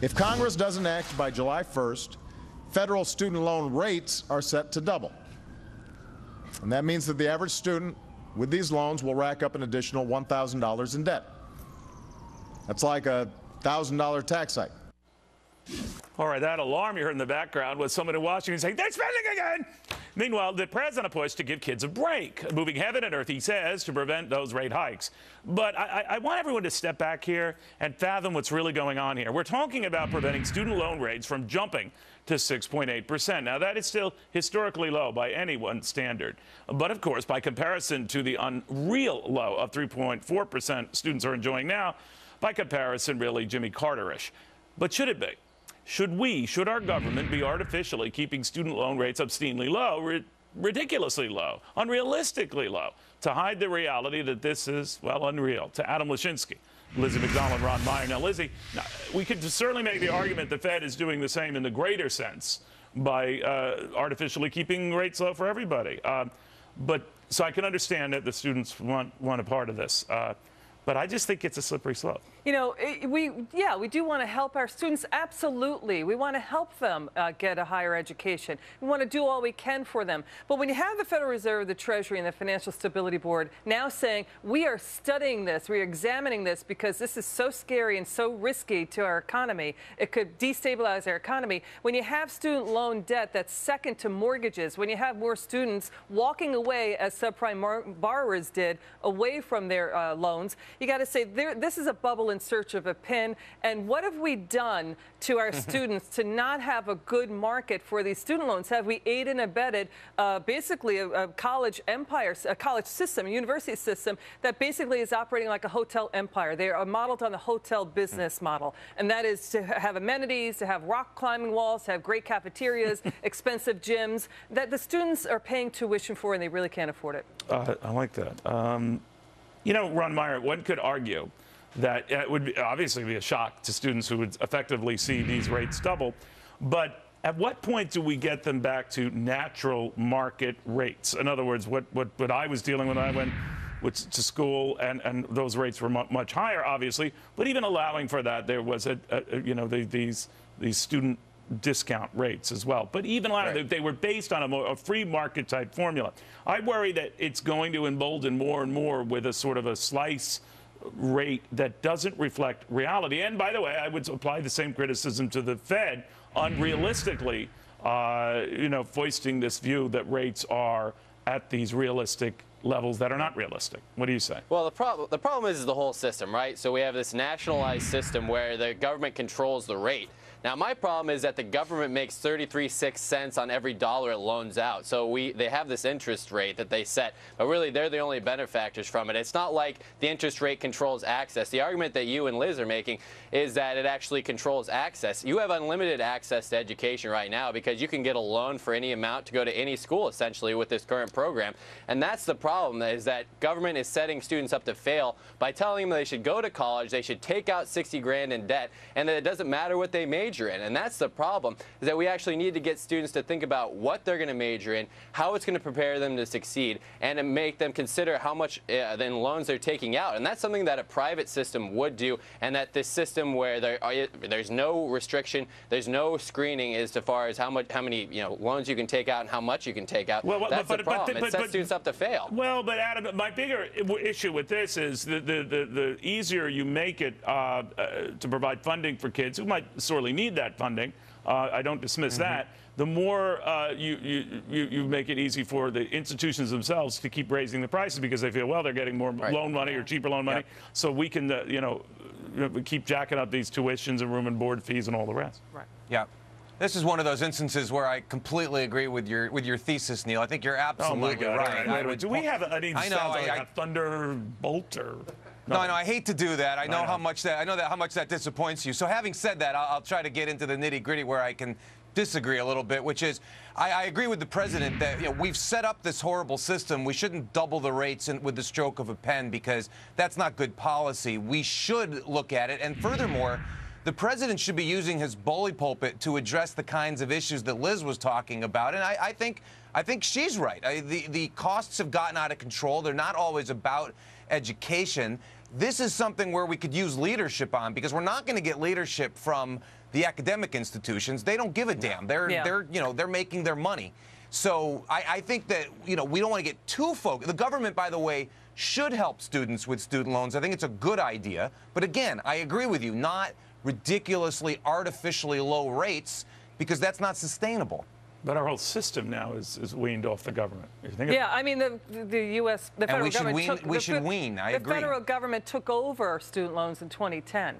If Congress doesn't act by July 1st, federal student loan rates are set to double. And that means that the average student with these loans will rack up an additional $1,000 in debt. That's like a $1,000 tax hike. All right, that alarm you heard in the background was someone in Washington saying, they're spending again. Meanwhile, the president pushed to give kids a break, moving heaven and earth, he says, to prevent those rate hikes. But I want everyone to step back here and fathom what's really going on here. We're talking about preventing student loan rates from jumping to 6.8%. Now, that is still historically low by anyone's standard. But, of course, by comparison to the unreal low of 3.4% students are enjoying now, by comparison, really Jimmy Carter-ish. But should it be? Should our government be artificially keeping student loan rates obscenely low, ridiculously low, unrealistically low, to hide the reality that this is, well, unreal? To Adam Lashinsky, Lizzie McDonald, Ron Meyer. Now, Lizzie, we could certainly make the argument the Fed is doing the same in the greater sense by artificially keeping rates low for everybody. So I can understand that the students want a part of this. But I just think it's a slippery slope. You know, we do want to help our students. Absolutely. We want to help them get a higher education. We want to do all we can for them. But when you have the Federal Reserve, the Treasury, and the Financial Stability Board now saying, we are studying this, we are examining this because this is so scary and so risky to our economy, it could destabilize our economy. When you have student loan debt that's second to mortgages, when you have more students walking away, as subprime borrowers did, away from their loans, you got to say, this is a bubble in search of a pin. And what have we done to our students to not have a good market for these student loans? Have we aided and abetted basically a college empire, a college system, a university system that basically is operating like a hotel empire? They are modeled on the hotel business model, and that is to have amenities, to have rock climbing walls, to have great cafeterias, expensive gyms that the students are paying tuition for, and they really can't afford it. I like that. You know, Ron Meyer, one could argue that it would obviously be a shock to students who would effectively see these rates double. But at what point do we get them back to natural market rates? In other words, what I was dealing with when I went to school, and those rates were much higher, obviously. But even allowing for that, there was these student discount rates as well. But even they were based on a free market type formula. I worry that it's going to embolden more and more with a sort of a slice rate that doesn't reflect reality. And by the way, I would apply the same criticism to the Fed, unrealistically, foisting this view that rates are at these realistic levels that are not realistic. What do you say? Well, the problem is the whole system, right? So we have this nationalized system where the government controls the rate. Now, my problem is that the government makes 33.6 cents on every dollar it loans out. So they have this interest rate that they set, but really they're the only benefactors from it. It's not like the interest rate controls access. The argument that you and Liz are making is that it actually controls access. You have unlimited access to education right now because you can get a loan for any amount to go to any school, essentially, with this current program. And that's the problem, is that government is setting students up to fail by telling them they should go to college, they should take out 60 grand in debt, and that it doesn't matter what they major in. And that's the problem, is that we actually need to get students to think about what they're going to major in, how it's going to prepare them to succeed, and to make them consider how much then loans they're taking out. And that's something that a private system would do, and that this system where there's no restriction, there's no screening as far as how many loans you can take out and how much you can take out. That's the problem. It sets students up to fail. Well, but Adam, my bigger issue with this is the easier you make it to provide funding for kids who might sorely need that funding. I don't dismiss that. The more you make it easy for the institutions themselves to keep raising the prices because they feel, well, they're getting more loan money or cheaper loan money, so we can keep jacking up these tuitions and room and board fees and all the rest. Right. Yeah. This is one of those instances where I completely agree with your thesis, Neil. I think you're absolutely right. Do we have a thunderbolt or? No, I hate to do that. I know how much that disappoints you. So having said that, I'll try to get into the nitty-gritty where I can disagree a little bit, which is I agree with the president that we've set up this horrible system. We shouldn't double the rates with the stroke of a pen because that's not good policy. We should look at it. And furthermore, the president should be using his bully pulpit to address the kinds of issues that Liz was talking about. And I think she's right. The costs have gotten out of control. They're not always about education. This is something where we could use leadership on, because we're not going to get leadership from the academic institutions, they don't give a damn. They're making their money. So I think that, we don't want to get too focused. The government, by the way, should help students with student loans. I think it's a good idea. But again, I agree with you, not ridiculously, artificially low rates, because that's not sustainable. But our whole system now is weaned off the government. Yeah, I mean, the U.S. the federal government we should wean. I agree. The federal government took over student loans in 2010.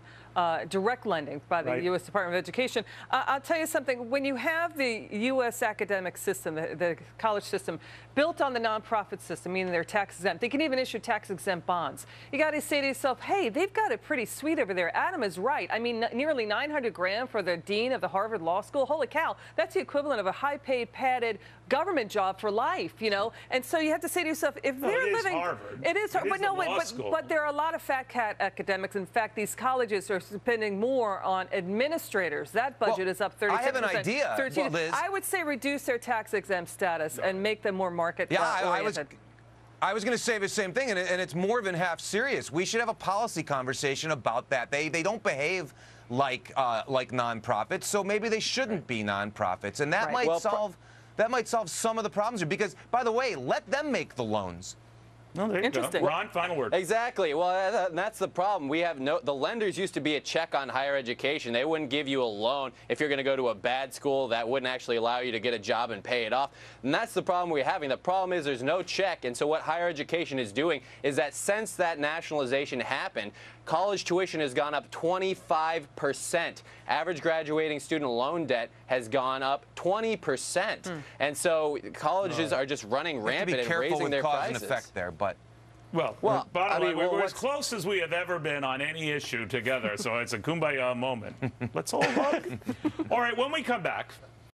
Direct lending by the U.S. Department of Education. I'll tell you something. When you have the U.S. academic system, the college system, built on the nonprofit system, meaning they're tax exempt, they can even issue tax exempt bonds. You got to say to yourself, hey, they've got it pretty sweet over there. Adam is right. I mean, nearly $900,000 for the dean of the Harvard Law School. Holy cow, that's the equivalent of a high-paid, padded government job for life, And so you have to say to yourself, if they're living, Harvard. It is Harvard. But there are a lot of fat cat academics. In fact, these colleges are spending more on administrators. That budget is up 36%. I have an idea, Liz. I would say reduce their tax exempt status and make them more market oriented. I was going to say the same thing, and it's more than half serious. We should have a policy conversation about that. They don't behave like nonprofits, so maybe they shouldn't be nonprofits, and that might solve some of the problems. Because, by the way, let them make the loans. No, there you Interesting. go. Ron, final word. Exactly. Well, that's the problem. The lenders used to be a check on higher education. They wouldn't give you a loan if you're going to go to a bad school that wouldn't actually allow you to get a job and pay it off. And that's the problem we're having. The problem is there's no check. And so what higher education is doing is that since that nationalization happened, college tuition has gone up 25%. Average graduating student loan debt has gone up 20%. And so colleges are just running rampant and raising their prices. And effect there, but Well, we're as close as we have ever been on any issue together, so it's a kumbaya moment. Let's all hug. All right, when we come back,